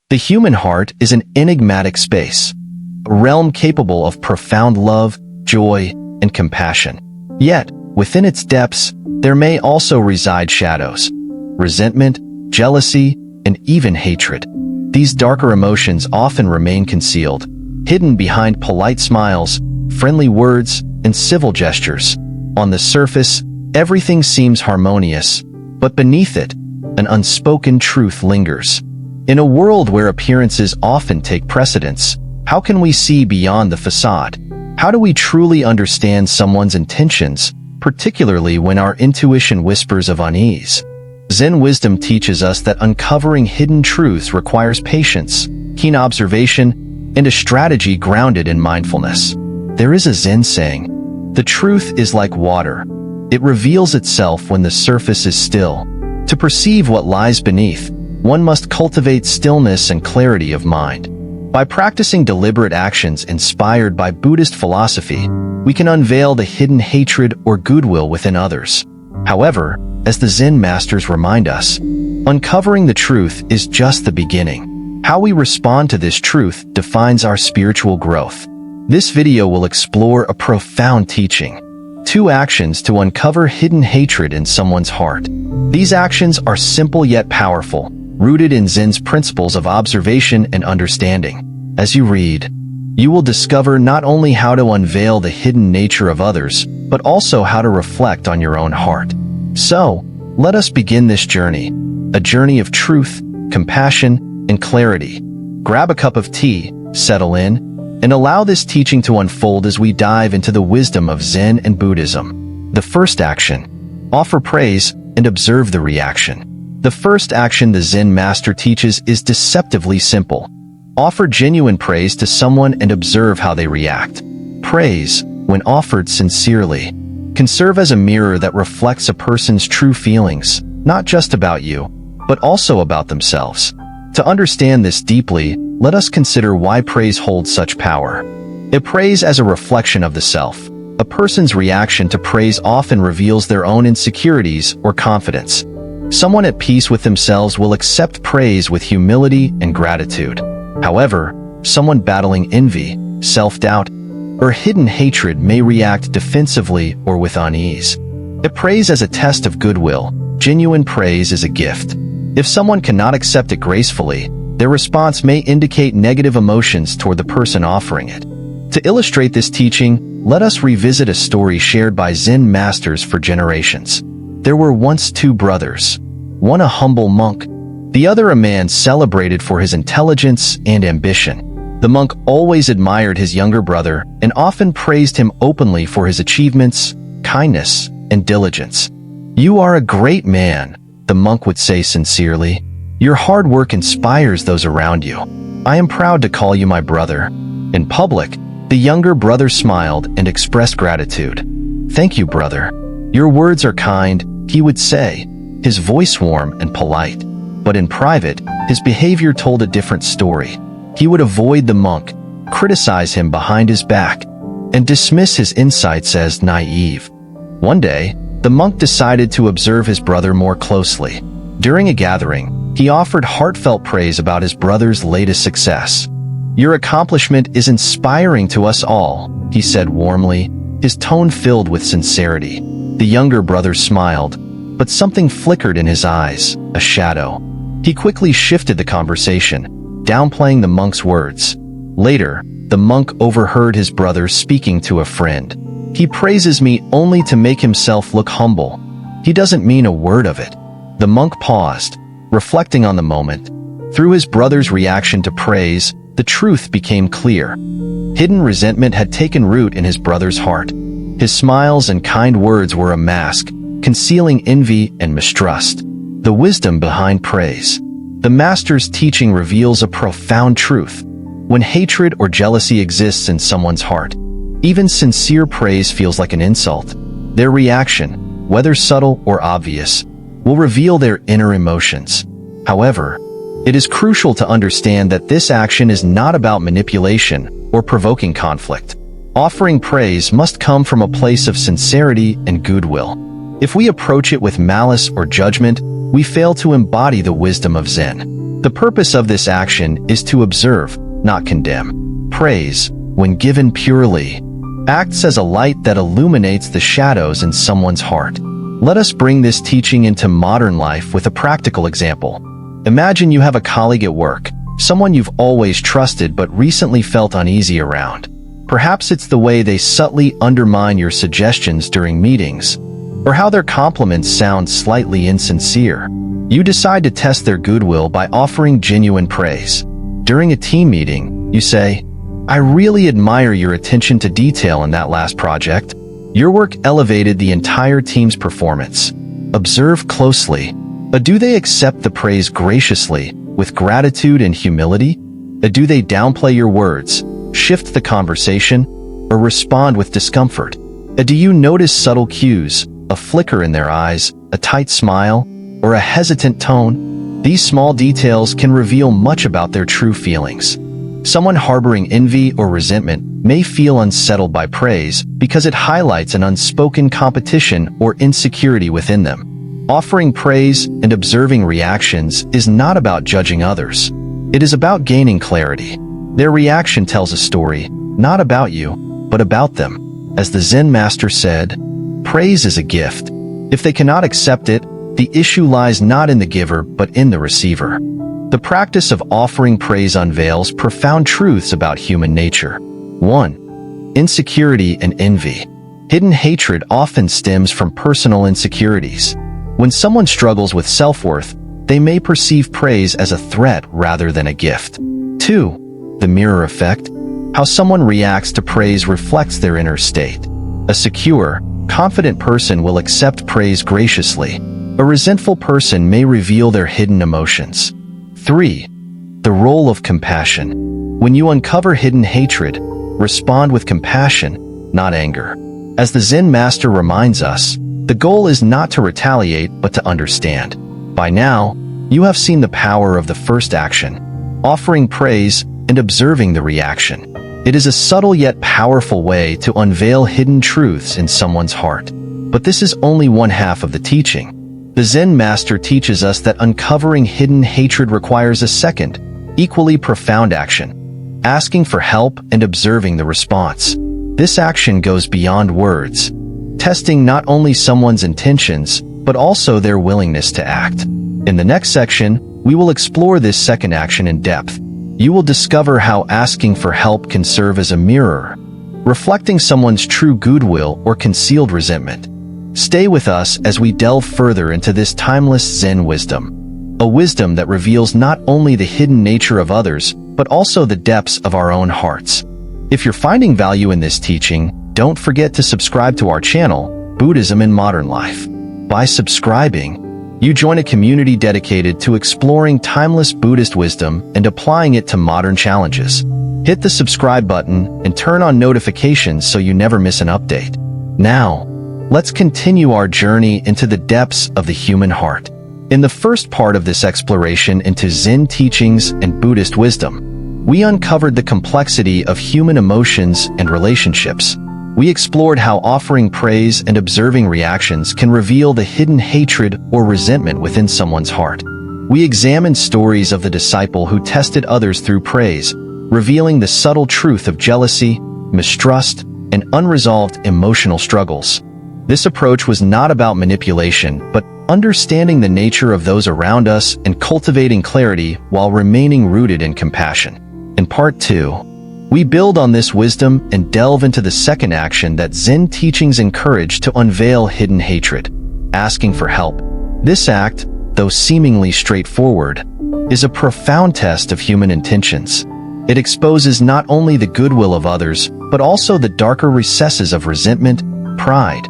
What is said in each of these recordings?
The human heart is an enigmatic space, a realm capable of profound love, joy, and compassion. Yet, within its depths, there may also reside shadows, resentment, jealousy, and even hatred. These darker emotions often remain concealed, hidden behind polite smiles, friendly words, and civil gestures. On the surface, everything seems harmonious, but beneath it, an unspoken truth lingers. In a world where appearances often take precedence, how can we see beyond the facade? How do we truly understand someone's intentions, particularly when our intuition whispers of unease? Zen wisdom teaches us that uncovering hidden truths requires patience, keen observation, and a strategy grounded in mindfulness. There is a Zen saying, "The truth is like water. It reveals itself when the surface is still." To perceive what lies beneath, one must cultivate stillness and clarity of mind. By practicing deliberate actions inspired by Buddhist philosophy, we can unveil the hidden hatred or goodwill within others. However, as the Zen masters remind us, uncovering the truth is just the beginning. How we respond to this truth defines our spiritual growth. This video will explore a profound teaching: 2 actions to uncover hidden hatred in someone's heart. These actions are simple yet powerful, rooted in Zen's principles of observation and understanding. As you read, you will discover not only how to unveil the hidden nature of others, but also how to reflect on your own heart. So, let us begin this journey, a journey of truth, compassion, and clarity. Grab a cup of tea, settle in, and allow this teaching to unfold as we dive into the wisdom of Zen and Buddhism. The first action: offer praise and observe the reaction. The first action the Zen master teaches is deceptively simple. Offer genuine praise to someone and observe how they react. Praise, when offered sincerely, can serve as a mirror that reflects a person's true feelings, not just about you, but also about themselves. To understand this deeply, let us consider why praise holds such power. Praise as a reflection of the self. A person's reaction to praise often reveals their own insecurities or confidence. Someone at peace with themselves will accept praise with humility and gratitude. However, someone battling envy, self-doubt, or hidden hatred may react defensively or with unease. Praise as a test of goodwill. Genuine praise is a gift. If someone cannot accept it gracefully, their response may indicate negative emotions toward the person offering it. To illustrate this teaching, let us revisit a story shared by Zen masters for generations. There were once 2 brothers, one a humble monk, the other a man celebrated for his intelligence and ambition. The monk always admired his younger brother and often praised him openly for his achievements, kindness, and diligence. "You are a great man," the monk would say sincerely. "Your hard work inspires those around you. I am proud to call you my brother." In public, the younger brother smiled and expressed gratitude. "Thank you, brother. Your words are kind," he would say, his voice warm and polite. But in private, his behavior told a different story. He would avoid the monk, criticize him behind his back, and dismiss his insights as naive. One day, the monk decided to observe his brother more closely. During a gathering, he offered heartfelt praise about his brother's latest success. "Your accomplishment is inspiring to us all," he said warmly, his tone filled with sincerity. The younger brother smiled, but something flickered in his eyes, a shadow. He quickly shifted the conversation, downplaying the monk's words. Later, the monk overheard his brother speaking to a friend. "He praises me only to make himself look humble. He doesn't mean a word of it." The monk paused, reflecting on the moment. Through his brother's reaction to praise, the truth became clear. Hidden resentment had taken root in his brother's heart. His smiles and kind words were a mask, concealing envy and mistrust. The wisdom behind praise. The master's teaching reveals a profound truth. When hatred or jealousy exists in someone's heart, even sincere praise feels like an insult. Their reaction, whether subtle or obvious, will reveal their inner emotions. However, it is crucial to understand that this action is not about manipulation or provoking conflict. Offering praise must come from a place of sincerity and goodwill. If we approach it with malice or judgment, we fail to embody the wisdom of Zen. The purpose of this action is to observe, not condemn. Praise, when given purely, acts as a light that illuminates the shadows in someone's heart. Let us bring this teaching into modern life with a practical example. Imagine you have a colleague at work, someone you've always trusted but recently felt uneasy around. Perhaps it's the way they subtly undermine your suggestions during meetings, or how their compliments sound slightly insincere. You decide to test their goodwill by offering genuine praise. During a team meeting, you say, "I really admire your attention to detail in that last project. Your work elevated the entire team's performance." Observe closely. Do they accept the praise graciously, with gratitude and humility? Do they downplay your words, shift the conversation, or respond with discomfort? Do you notice subtle cues, a flicker in their eyes, a tight smile, or a hesitant tone? These small details can reveal much about their true feelings. Someone harboring envy or resentment may feel unsettled by praise because it highlights an unspoken competition or insecurity within them. Offering praise and observing reactions is not about judging others. It is about gaining clarity. Their reaction tells a story, not about you, but about them. As the Zen master said, praise is a gift. If they cannot accept it, the issue lies not in the giver but in the receiver. The practice of offering praise unveils profound truths about human nature. 1. Insecurity and envy. Hidden hatred often stems from personal insecurities. When someone struggles with self-worth, they may perceive praise as a threat rather than a gift. 2. The mirror effect. How someone reacts to praise reflects their inner state. A secure, confident person will accept praise graciously. A resentful person may reveal their hidden emotions. 3. The role of compassion. When you uncover hidden hatred, respond with compassion, not anger. As the Zen master reminds us, the goal is not to retaliate but to understand. By now, you have seen the power of the first action, offering praise and observing the reaction. It is a subtle yet powerful way to unveil hidden truths in someone's heart. But this is only one half of the teaching. The Zen master teaches us that uncovering hidden hatred requires a second, equally profound action, asking for help and observing the response. This action goes beyond words, testing not only someone's intentions, but also their willingness to act. In the next section, we will explore this second action in depth. You will discover how asking for help can serve as a mirror, reflecting someone's true goodwill or concealed resentment. Stay with us as we delve further into this timeless Zen wisdom, a wisdom that reveals not only the hidden nature of others, but also the depths of our own hearts. If you're finding value in this teaching, don't forget to subscribe to our channel, Buddhism in Modern Life. By subscribing, you join a community dedicated to exploring timeless Buddhist wisdom and applying it to modern challenges. Hit the subscribe button and turn on notifications so you never miss an update. Now, let's continue our journey into the depths of the human heart. In the first part of this exploration into Zen teachings and Buddhist wisdom, we uncovered the complexity of human emotions and relationships. We explored how offering praise and observing reactions can reveal the hidden hatred or resentment within someone's heart. We examined stories of the disciple who tested others through praise, revealing the subtle truth of jealousy, mistrust, and unresolved emotional struggles. This approach was not about manipulation, but understanding the nature of those around us and cultivating clarity while remaining rooted in compassion. In Part 2, we build on this wisdom and delve into the second action that Zen teachings encourage to unveil hidden hatred, asking for help. This act, though seemingly straightforward, is a profound test of human intentions. It exposes not only the goodwill of others, but also the darker recesses of resentment, pride,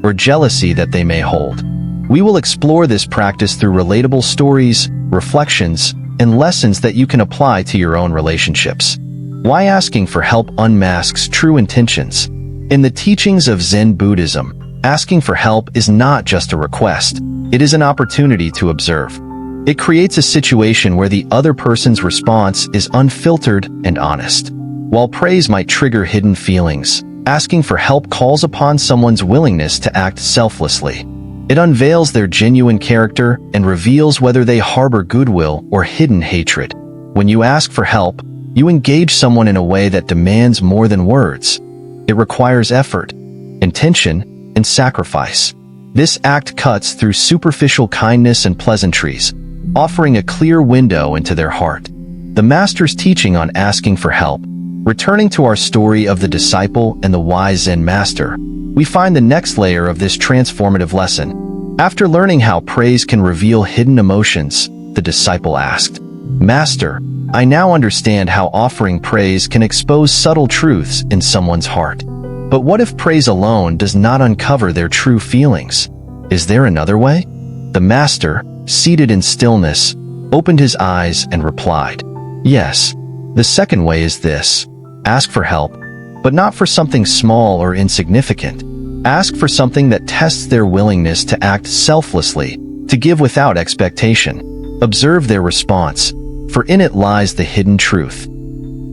or jealousy that they may hold. We will explore this practice through relatable stories, reflections, and lessons that you can apply to your own relationships. Why asking for help unmasks true intentions. In the teachings of Zen Buddhism, asking for help is not just a request, it is an opportunity to observe. It creates a situation where the other person's response is unfiltered and honest. While praise might trigger hidden feelings, asking for help calls upon someone's willingness to act selflessly. It unveils their genuine character and reveals whether they harbor goodwill or hidden hatred. When you ask for help, you engage someone in a way that demands more than words. It requires effort, intention, and sacrifice. This act cuts through superficial kindness and pleasantries, offering a clear window into their heart. The Master's teaching on asking for help. Returning to our story of the disciple and the wise Zen master, we find the next layer of this transformative lesson. After learning how praise can reveal hidden emotions, the disciple asked, "Master, I now understand how offering praise can expose subtle truths in someone's heart. But what if praise alone does not uncover their true feelings? Is there another way?" The Master, seated in stillness, opened his eyes and replied, "Yes. The second way is this. Ask for help, but not for something small or insignificant. Ask for something that tests their willingness to act selflessly, to give without expectation. Observe their response, for in it lies the hidden truth."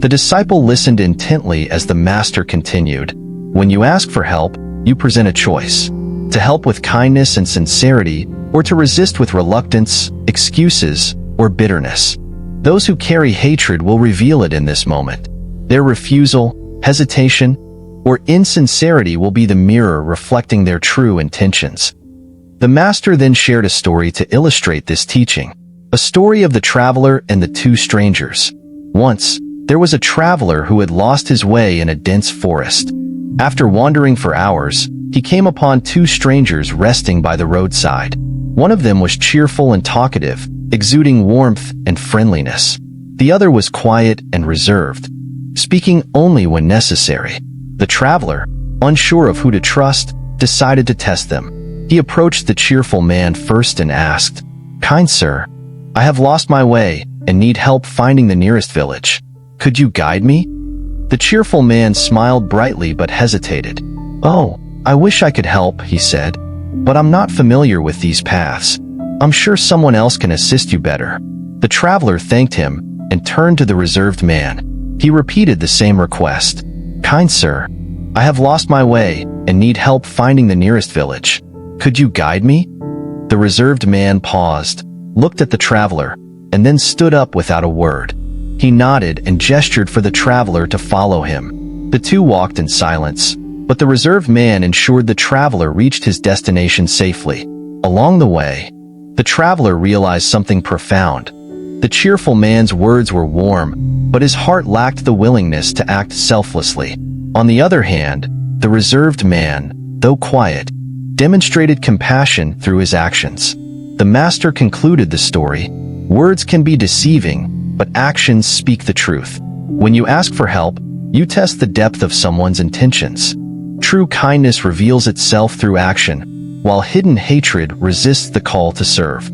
The disciple listened intently as the Master continued, "When you ask for help, you present a choice: to help with kindness and sincerity, or to resist with reluctance, excuses, or bitterness. Those who carry hatred will reveal it in this moment. Their refusal, hesitation, or insincerity will be the mirror reflecting their true intentions." The Master then shared a story to illustrate this teaching. A story of the traveler and the two strangers. Once, there was a traveler who had lost his way in a dense forest. After wandering for hours, he came upon two strangers resting by the roadside. One of them was cheerful and talkative, exuding warmth and friendliness. The other was quiet and reserved, speaking only when necessary. The traveler, unsure of who to trust, decided to test them. He approached the cheerful man first and asked, "Kind sir, I have lost my way and need help finding the nearest village. Could you guide me?" The cheerful man smiled brightly but hesitated. "Oh, I wish I could help," he said, "but I'm not familiar with these paths. I'm sure someone else can assist you better." The traveler thanked him and turned to the reserved man. He repeated the same request. "Kind sir, I have lost my way and need help finding the nearest village. Could you guide me?" The reserved man paused, looked at the traveler, and then stood up without a word. He nodded and gestured for the traveler to follow him. The two walked in silence, but the reserved man ensured the traveler reached his destination safely. Along the way, the traveler realized something profound. The cheerful man's words were warm, but his heart lacked the willingness to act selflessly. On the other hand, the reserved man, though quiet, demonstrated compassion through his actions. The Master concluded the story, "Words can be deceiving, but actions speak the truth. When you ask for help, you test the depth of someone's intentions. True kindness reveals itself through action, while hidden hatred resists the call to serve."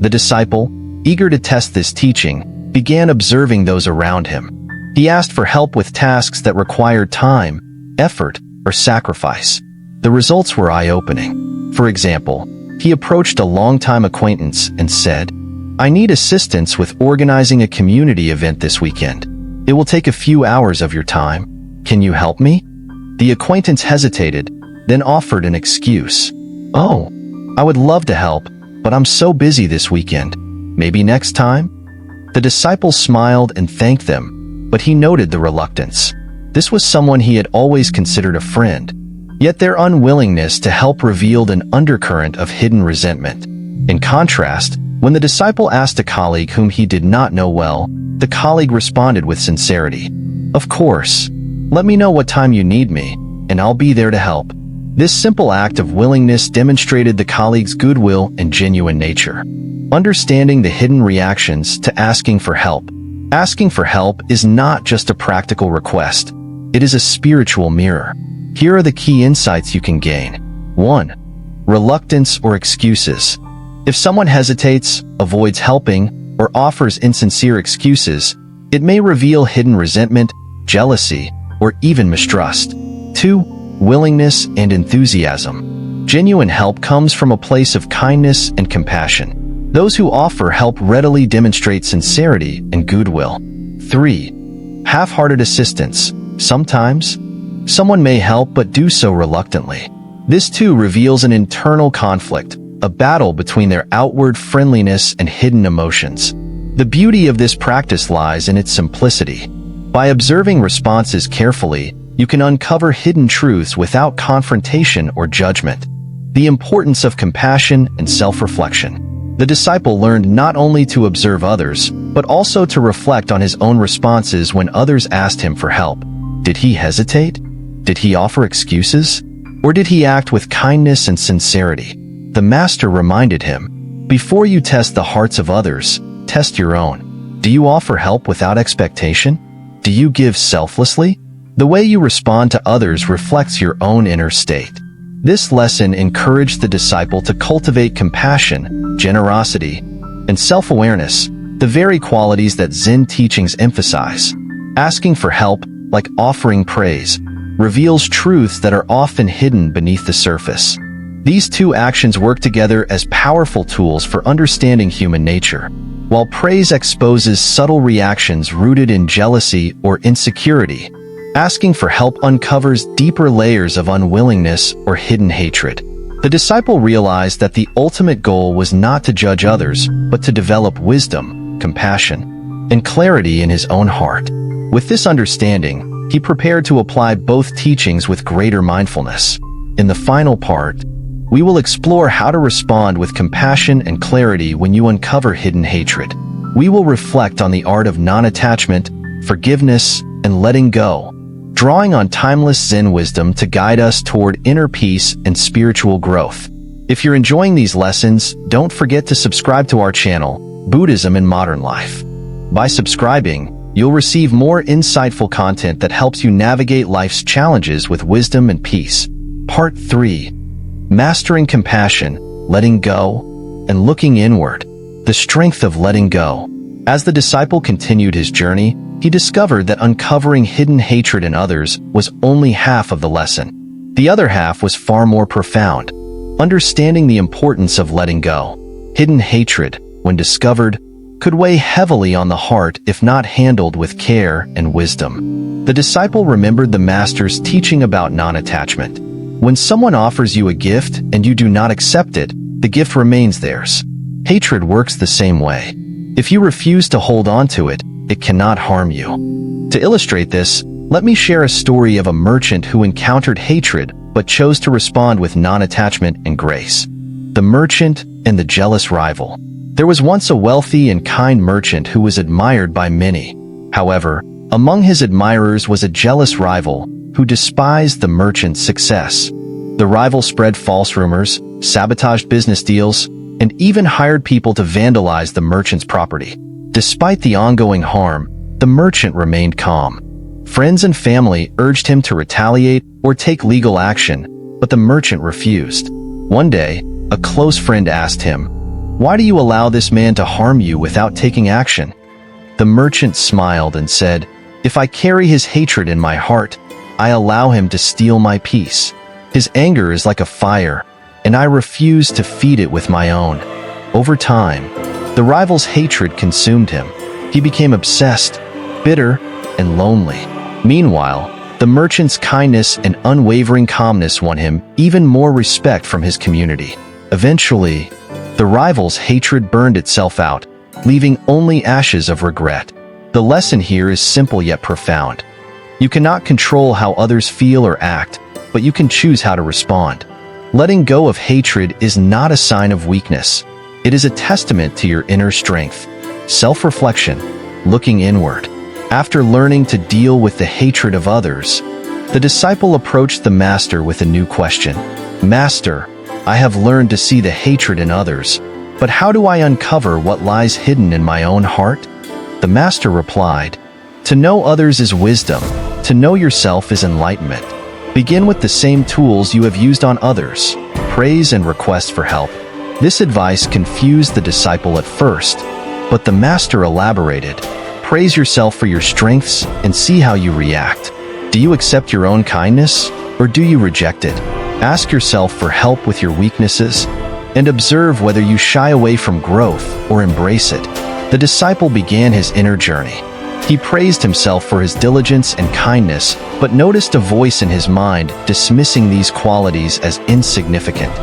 The disciple, eager to test this teaching, began observing those around him. He asked for help with tasks that required time, effort, or sacrifice. The results were eye-opening. For example, he approached a longtime acquaintance and said, "I need assistance with organizing a community event this weekend. It will take a few hours of your time. Can you help me?" The acquaintance hesitated, then offered an excuse. "Oh, I would love to help, but I'm so busy this weekend. Maybe next time?" The disciple smiled and thanked them, but he noted the reluctance. This was someone he had always considered a friend. Yet their unwillingness to help revealed an undercurrent of hidden resentment. In contrast, when the disciple asked a colleague whom he did not know well, the colleague responded with sincerity, "Of course. Let me know what time you need me, and I'll be there to help." This simple act of willingness demonstrated the colleague's goodwill and genuine nature. Understanding the hidden reactions to asking for help. Asking for help is not just a practical request. It is a spiritual mirror. Here are the key insights you can gain. 1. Reluctance or excuses. If someone hesitates, avoids helping, or offers insincere excuses, it may reveal hidden resentment, jealousy, or even mistrust. 2. Willingness and enthusiasm. Genuine help comes from a place of kindness and compassion. Those who offer help readily demonstrate sincerity and goodwill. 3. Half-hearted assistance. Sometimes, someone may help but do so reluctantly. This too reveals an internal conflict, a battle between their outward friendliness and hidden emotions. The beauty of this practice lies in its simplicity. By observing responses carefully, you can uncover hidden truths without confrontation or judgment. The importance of compassion and self-reflection. The disciple learned not only to observe others, but also to reflect on his own responses when others asked him for help. Did he hesitate? Did he offer excuses? Or did he act with kindness and sincerity? The master reminded him, before you test the hearts of others, test your own. Do you offer help without expectation? Do you give selflessly? The way you respond to others reflects your own inner state. This lesson encouraged the disciple to cultivate compassion, generosity, and self-awareness, the very qualities that Zen teachings emphasize. Asking for help, like offering praise, reveals truths that are often hidden beneath the surface. These two actions work together as powerful tools for understanding human nature. While praise exposes subtle reactions rooted in jealousy or insecurity, asking for help uncovers deeper layers of unwillingness or hidden hatred. The disciple realized that the ultimate goal was not to judge others, but to develop wisdom, compassion, and clarity in his own heart. With this understanding, he prepared to apply both teachings with greater mindfulness. In the final part, we will explore how to respond with compassion and clarity when you uncover hidden hatred. We will reflect on the art of non-attachment, forgiveness, and letting go, drawing on timeless Zen wisdom to guide us toward inner peace and spiritual growth. If you're enjoying these lessons, don't forget to subscribe to our channel, Buddhism in Modern Life. By subscribing, you'll receive more insightful content that helps you navigate life's challenges with wisdom and peace. Part 3. Mastering compassion, letting go, and looking inward. The strength of letting go. As the disciple continued his journey, he discovered that uncovering hidden hatred in others was only half of the lesson. The other half was far more profound. Understanding the importance of letting go. Hidden hatred, when discovered, could weigh heavily on the heart if not handled with care and wisdom. The disciple remembered the master's teaching about non-attachment. When someone offers you a gift and you do not accept it, the gift remains theirs. Hatred works the same way. If you refuse to hold on to it, it cannot harm you. To illustrate this, let me share a story of a merchant who encountered hatred but chose to respond with non-attachment and grace. The merchant and the jealous rival. There was once a wealthy and kind merchant who was admired by many. However, among his admirers was a jealous rival who despised the merchant's success. The rival spread false rumors, sabotaged business deals, and even hired people to vandalize the merchant's property. Despite the ongoing harm, the merchant remained calm. Friends and family urged him to retaliate or take legal action, but the merchant refused. One day, a close friend asked him, "Why do you allow this man to harm you without taking action?" The merchant smiled and said, "If I carry his hatred in my heart, I allow him to steal my peace. His anger is like a fire, and I refuse to feed it with my own." Over time, the rival's hatred consumed him. He became obsessed, bitter, and lonely. Meanwhile, the merchant's kindness and unwavering calmness won him even more respect from his community. Eventually, the rival's hatred burned itself out, leaving only ashes of regret. The lesson here is simple yet profound. You cannot control how others feel or act, but you can choose how to respond. Letting go of hatred is not a sign of weakness. It is a testament to your inner strength. Self-reflection, looking inward. After learning to deal with the hatred of others, the disciple approached the master with a new question. "Master, I have learned to see the hatred in others, but how do I uncover what lies hidden in my own heart?" The master replied, "To know others is wisdom. To know yourself is enlightenment. Begin with the same tools you have used on others, praise and request for help." This advice confused the disciple at first, but the master elaborated. Praise yourself for your strengths and see how you react. Do you accept your own kindness, or do you reject it? Ask yourself for help with your weaknesses, and observe whether you shy away from growth or embrace it. The disciple began his inner journey. He praised himself for his diligence and kindness, but noticed a voice in his mind dismissing these qualities as insignificant.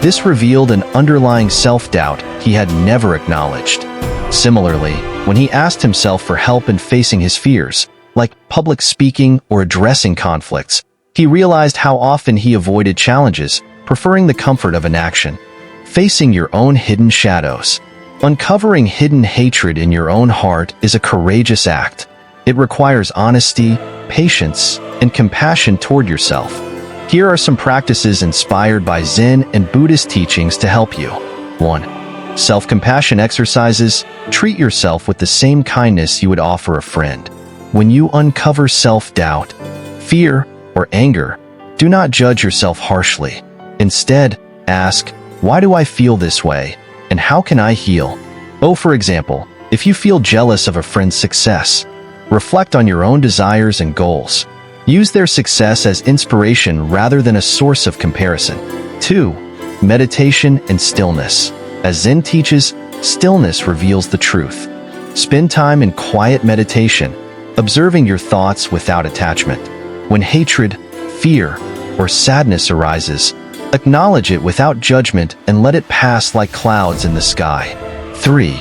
This revealed an underlying self-doubt he had never acknowledged. Similarly, when he asked himself for help in facing his fears, like public speaking or addressing conflicts, he realized how often he avoided challenges, preferring the comfort of inaction. Facing your own hidden shadows. Uncovering hidden hatred in your own heart is a courageous act. It requires honesty, patience, and compassion toward yourself. Here are some practices inspired by Zen and Buddhist teachings to help you. 1. Self-compassion exercises. Treat yourself with the same kindness you would offer a friend. When you uncover self-doubt, fear, or anger, do not judge yourself harshly. Instead, ask, why do I feel this way, and how can I heal? For example, if you feel jealous of a friend's success, reflect on your own desires and goals. Use their success as inspiration rather than a source of comparison. 2. Meditation and stillness. As Zen teaches, stillness reveals the truth. Spend time in quiet meditation, observing your thoughts without attachment. When hatred, fear, or sadness arises, acknowledge it without judgment and let it pass like clouds in the sky. 3.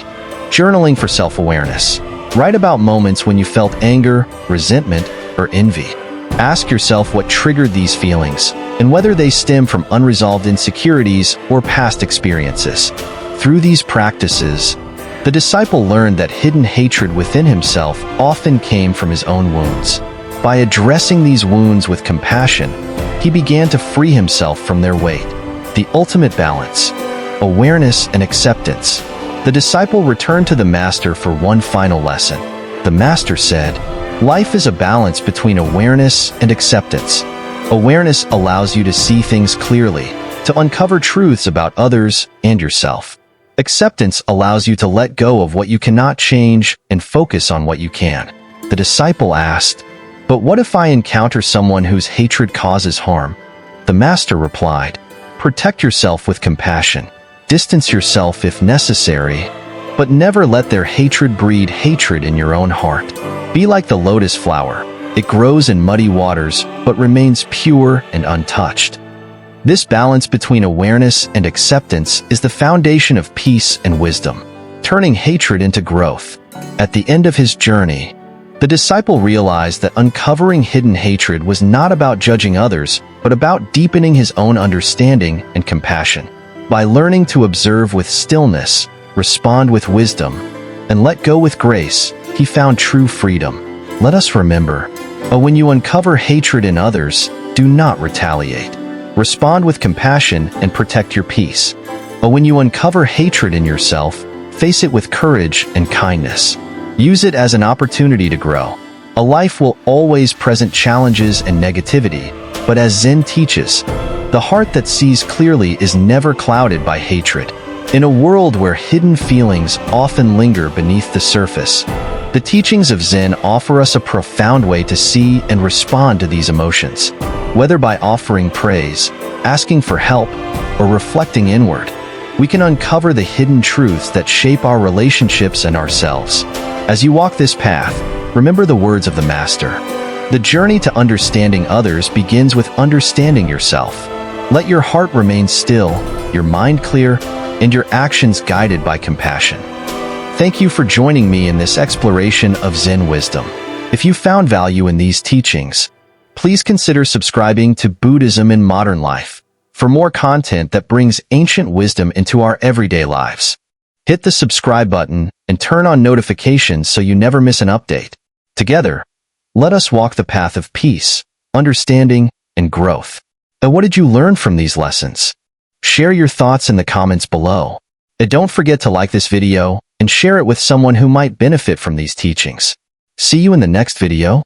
Journaling for self-awareness. Write about moments when you felt anger, resentment, or envy. Ask yourself what triggered these feelings and whether they stem from unresolved insecurities or past experiences. Through these practices, the disciple learned that hidden hatred within himself often came from his own wounds. By addressing these wounds with compassion, he began to free himself from their weight. The ultimate balance, awareness and acceptance. The disciple returned to the master for one final lesson. The master said, life is a balance between awareness and acceptance. Awareness allows you to see things clearly, to uncover truths about others and yourself. Acceptance allows you to let go of what you cannot change and focus on what you can. The disciple asked, but what if I encounter someone whose hatred causes harm? The master replied, protect yourself with compassion. Distance yourself if necessary, but never let their hatred breed hatred in your own heart. Be like the lotus flower. It grows in muddy waters, but remains pure and untouched. This balance between awareness and acceptance is the foundation of peace and wisdom, turning hatred into growth. At the end of his journey, the disciple realized that uncovering hidden hatred was not about judging others, but about deepening his own understanding and compassion. By learning to observe with stillness, respond with wisdom, and let go with grace, he found true freedom. Let us remember, when you uncover hatred in others, do not retaliate. Respond with compassion and protect your peace. When you uncover hatred in yourself, face it with courage and kindness. Use it as an opportunity to grow. A life will always present challenges and negativity, but as Zen teaches, the heart that sees clearly is never clouded by hatred. In a world where hidden feelings often linger beneath the surface, the teachings of Zen offer us a profound way to see and respond to these emotions. Whether by offering praise, asking for help, or reflecting inward, we can uncover the hidden truths that shape our relationships and ourselves. As you walk this path, remember the words of the Master. The journey to understanding others begins with understanding yourself. Let your heart remain still, your mind clear, and your actions guided by compassion. Thank you for joining me in this exploration of Zen wisdom. If you found value in these teachings, please consider subscribing to Buddhism in Modern Life for more content that brings ancient wisdom into our everyday lives. Hit the subscribe button and turn on notifications so you never miss an update. Together, let us walk the path of peace, understanding, and growth. And what did you learn from these lessons? Share your thoughts in the comments below. And don't forget to like this video and share it with someone who might benefit from these teachings. See you in the next video.